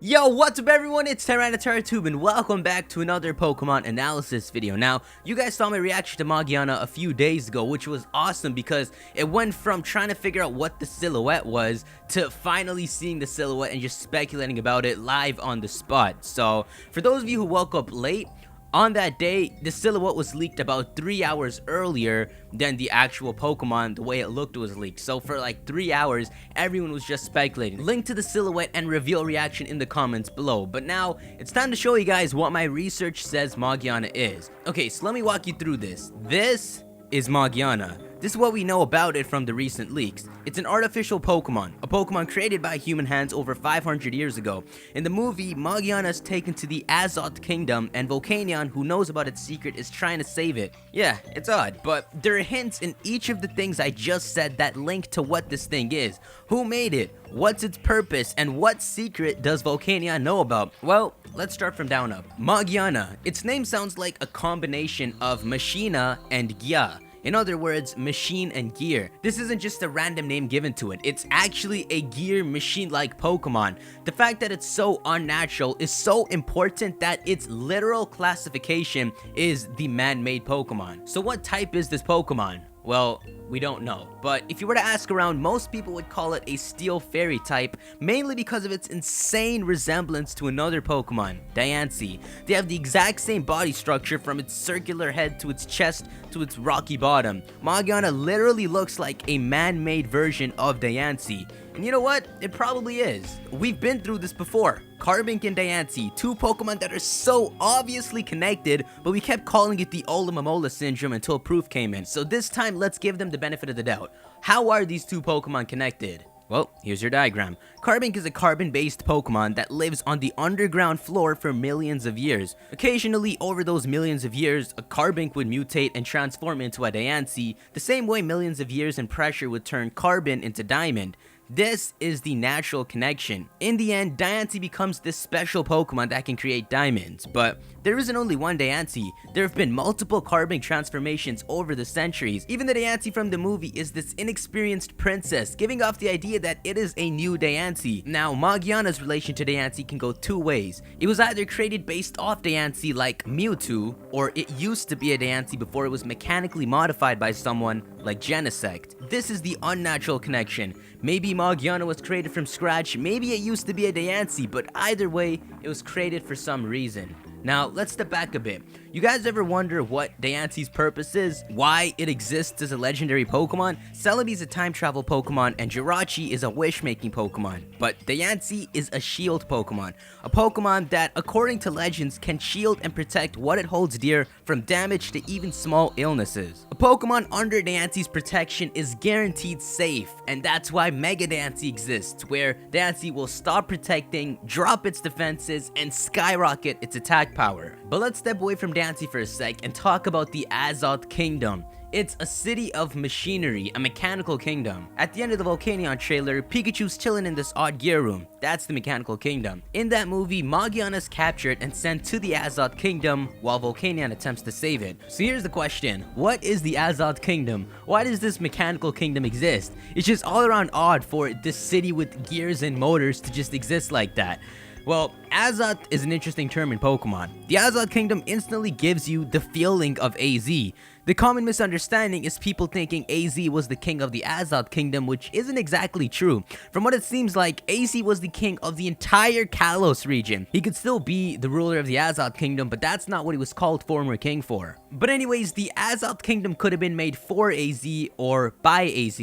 Yo, what's up everyone, it's TyranitarTube and welcome back to another Pokemon analysis video. Now, you guys saw my reaction to Magearna a few days ago, which was awesome because it went from trying to figure out what the silhouette was to finally seeing the silhouette and just speculating about it live on the spot. So, for those of you who woke up late, on that day, the silhouette was leaked about 3 hours earlier than the actual Pokemon. The way it looked was leaked. So for like 3 hours, everyone was just speculating. Link to the silhouette and reveal reaction in the comments below. But now, it's time to show you guys what my research says Magearna is. Okay, so let me walk you through this. This is Magearna. This is what we know about it from the recent leaks. It's an artificial Pokemon, a Pokemon created by human hands over 500 years ago. In the movie, Magearna is taken to the Azoth Kingdom, and Volcanion, who knows about its secret, is trying to save it. Yeah, it's odd, but there are hints in each of the things I just said that link to what this thing is. Who made it? What's its purpose? And what secret does Volcanion know about? Well, let's start from down up. Magearna. Its name sounds like a combination of Machina and Gya. In other words, machine and gear. This isn't just a random name given to it. It's actually a gear machine-like Pokemon. The fact that it's so unnatural is so important that its literal classification is the man-made Pokemon. So what type is this Pokemon? Well, we don't know, but if you were to ask around, most people would call it a Steel Fairy type, mainly because of its insane resemblance to another Pokemon, Diancie. They have the exact same body structure from its circular head to its chest to its rocky bottom. Magearna literally looks like a man-made version of Diancie. And you know what? It probably is. We've been through this before. Carbink and Diancie, two Pokemon that are so obviously connected, but we kept calling it the Ola syndrome until proof came in. So this time, let's give them the benefit of the doubt. How are these two Pokemon connected? Well, here's your diagram. Carbink is a carbon-based Pokemon that lives on the underground floor for millions of years. Occasionally, over those millions of years, a Carbink would mutate and transform into a Diancie, the same way millions of years and pressure would turn carbon into diamond. This is the natural connection. In the end, Diancie becomes this special Pokemon that can create diamonds, but there isn't only one Diancie. There have been multiple Carbink transformations over the centuries. Even the Diancie from the movie is this inexperienced princess, giving off the idea that it is a new Diancie. Now, Magearna's relation to Diancie can go two ways. It was either created based off Diancie like Mewtwo, or it used to be a Diancie before it was mechanically modified by someone like Genesect. This is the unnatural connection. Maybe Magearna was created from scratch, maybe it used to be a Diancie, but either way, it was created for some reason. Now, let's step back a bit. You guys ever wonder what Diancie's purpose is? Why it exists as a legendary Pokemon? Celebi is a time travel Pokemon and Jirachi is a wish-making Pokemon. But Diancie is a shield Pokemon. A Pokemon that, according to legends, can shield and protect what it holds dear from damage to even small illnesses. A Pokemon under Diancie's protection is guaranteed safe, and that's why Mega Diancie exists, where Diancie will stop protecting, drop its defenses, and skyrocket its attack power. But let's step away from Diancie for a sec and talk about the Azoth Kingdom. It's a city of machinery, a mechanical kingdom. At the end of the Volcanion trailer, Pikachu's chilling in this odd gear room. That's the mechanical kingdom. In that movie, Magearna is captured and sent to the Azoth Kingdom while Volcanion attempts to save it. So here's the question. What is the Azoth Kingdom? Why does this mechanical kingdom exist? It's just all around odd for this city with gears and motors to just exist like that. Well, Azoth is an interesting term in Pokemon. The Azoth Kingdom instantly gives you the feeling of AZ. The common misunderstanding is people thinking AZ was the king of the Azoth Kingdom, which isn't exactly true. From what it seems like, AZ was the king of the entire Kalos region. He could still be the ruler of the Azoth Kingdom, but that's not what he was called former king for. But anyways, the Azoth Kingdom could have been made for AZ or by AZ,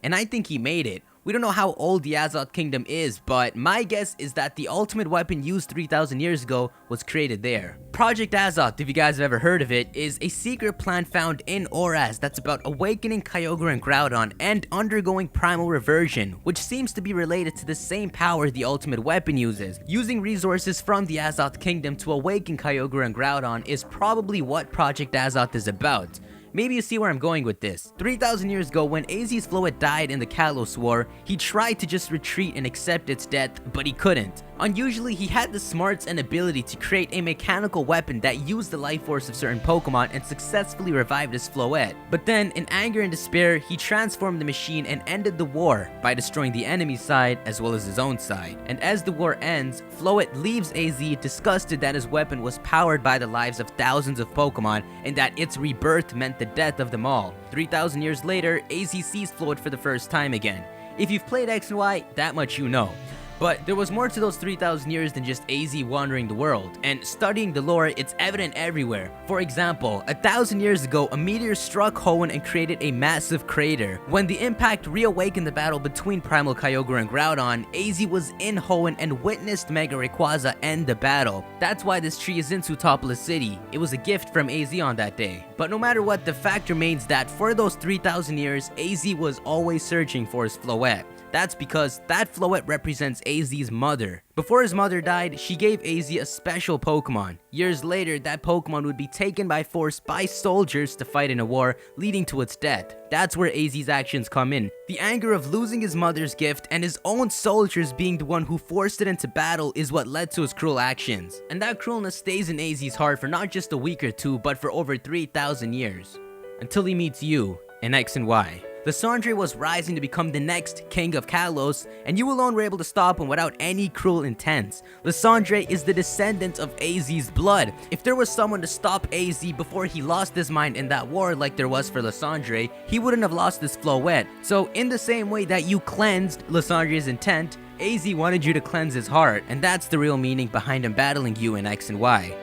and I think he made it. We don't know how old the Azoth Kingdom is, but my guess is that the ultimate weapon used 3,000 years ago was created there. Project Azoth, if you guys have ever heard of it, is a secret plan found in Oraz that's about awakening Kyogre and Groudon and undergoing primal reversion, which seems to be related to the same power the ultimate weapon uses. Using resources from the Azoth Kingdom to awaken Kyogre and Groudon is probably what Project Azoth is about. Maybe you see where I'm going with this. 3,000 years ago, when AZ's Floette died in the Kalos War, he tried to just retreat and accept its death, but he couldn't. Unusually, he had the smarts and ability to create a mechanical weapon that used the life force of certain Pokemon and successfully revived his Floette. But then, in anger and despair, he transformed the machine and ended the war by destroying the enemy's side as well as his own side. And as the war ends, Floette leaves AZ disgusted that his weapon was powered by the lives of thousands of Pokemon and that its rebirth meant the death of them all. 3,000 years later, AZ sees Floette for the first time again. If you've played X and Y, that much you know. But there was more to those 3,000 years than just AZ wandering the world, and studying the lore, it's evident everywhere. For example, 1,000 years ago, a meteor struck Hoenn and created a massive crater. When the impact reawakened the battle between Primal Kyogre and Groudon, AZ was in Hoenn and witnessed Magearna end the battle. That's why this tree is in Sootopolis City. It was a gift from AZ on that day. But no matter what, the fact remains that for those 3,000 years, AZ was always searching for his Floette. That's because that Floette represents AZ's mother. Before his mother died, she gave AZ a special Pokemon. Years later, that Pokemon would be taken by force by soldiers to fight in a war, leading to its death. That's where AZ's actions come in. The anger of losing his mother's gift and his own soldiers being the one who forced it into battle is what led to his cruel actions. And that cruelness stays in AZ's heart for not just a week or two, but for over 3,000 years. Until he meets you in X and Y. Lysandre was rising to become the next king of Kalos, and you alone were able to stop him without any cruel intents. Lysandre is the descendant of AZ's blood. If there was someone to stop AZ before he lost his mind in that war like there was for Lysandre, he wouldn't have lost his Floette. So in the same way that you cleansed Lysandre's intent, AZ wanted you to cleanse his heart, and that's the real meaning behind him battling you in X and Y.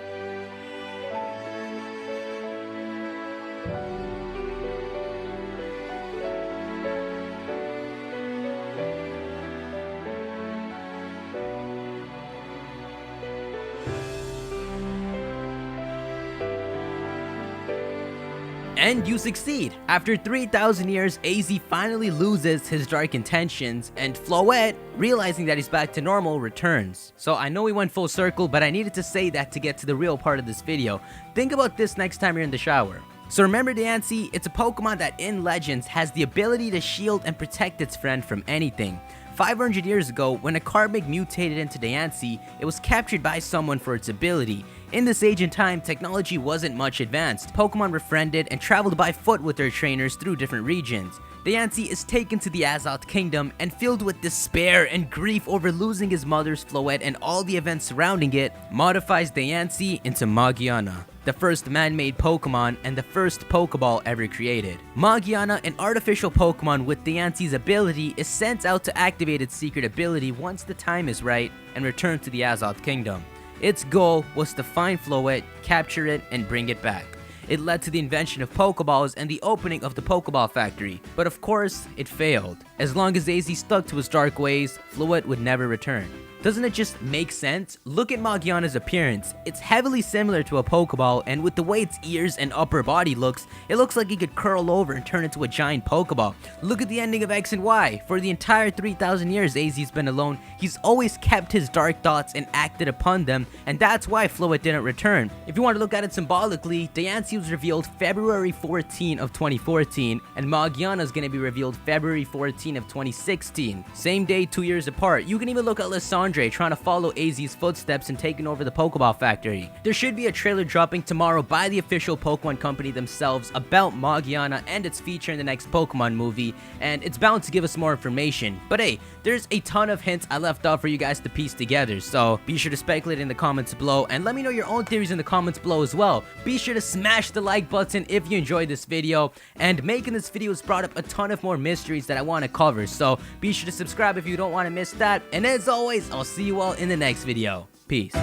And you succeed! After 3,000 years, AZ finally loses his dark intentions, and Floette, realizing that he's back to normal, returns. So I know we went full circle, but I needed to say that to get to the real part of this video. Think about this next time you're in the shower. So remember Diancie? It's a Pokemon that in Legends has the ability to shield and protect its friend from anything. 500 years ago, when a Carbink mutated into Diancie, it was captured by someone for its ability. In this age and time, technology wasn't much advanced. Pokemon were friended and traveled by foot with their trainers through different regions. Diancie is taken to the Azoth Kingdom and filled with despair and grief over losing his mother's Floette and all the events surrounding it, modifies Diancie into Magearna, the first man-made Pokemon and the first PokéBall ever created. Magiana, an artificial Pokemon with Diancie's ability, is sent out to activate its secret ability once the time is right and return to the Azoth Kingdom. Its goal was to find Floette, capture it, and bring it back. It led to the invention of Pokeballs and the opening of the Pokeball factory, but of course, it failed. As long as AZ stuck to his dark ways, Floette would never return. Doesn't it just make sense? Look at Magiana's appearance. It's heavily similar to a Pokeball, and with the way its ears and upper body looks, it looks like it could curl over and turn into a giant Pokeball. Look at the ending of X and Y. For the entire 3,000 years AZ's been alone, he's always kept his dark thoughts and acted upon them, and that's why Floette didn't return. If you want to look at it symbolically, Diancie was revealed February 14 of 2014, and Magiana is going to be revealed February 14 of 2016. Same day, 2 years apart. You can even look at Lysandre trying to follow AZ's footsteps and taking over the Pokeball factory. There should be a trailer dropping tomorrow by the official Pokemon company themselves about Magiana and its feature in the next Pokemon movie, and it's bound to give us more information. But hey, there's a ton of hints I left off for you guys to piece together, so be sure to speculate in the comments below and let me know your own theories in the comments below as well. Be sure to smash the like button if you enjoyed this video, and making this video has brought up a ton of more mysteries that I want to cover, so be sure to subscribe if you don't want to miss that, and as always, I'll see you all in the next video. Peace.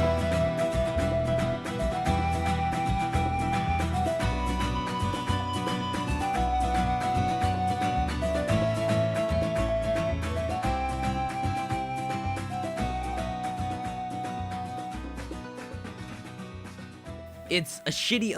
It's a city.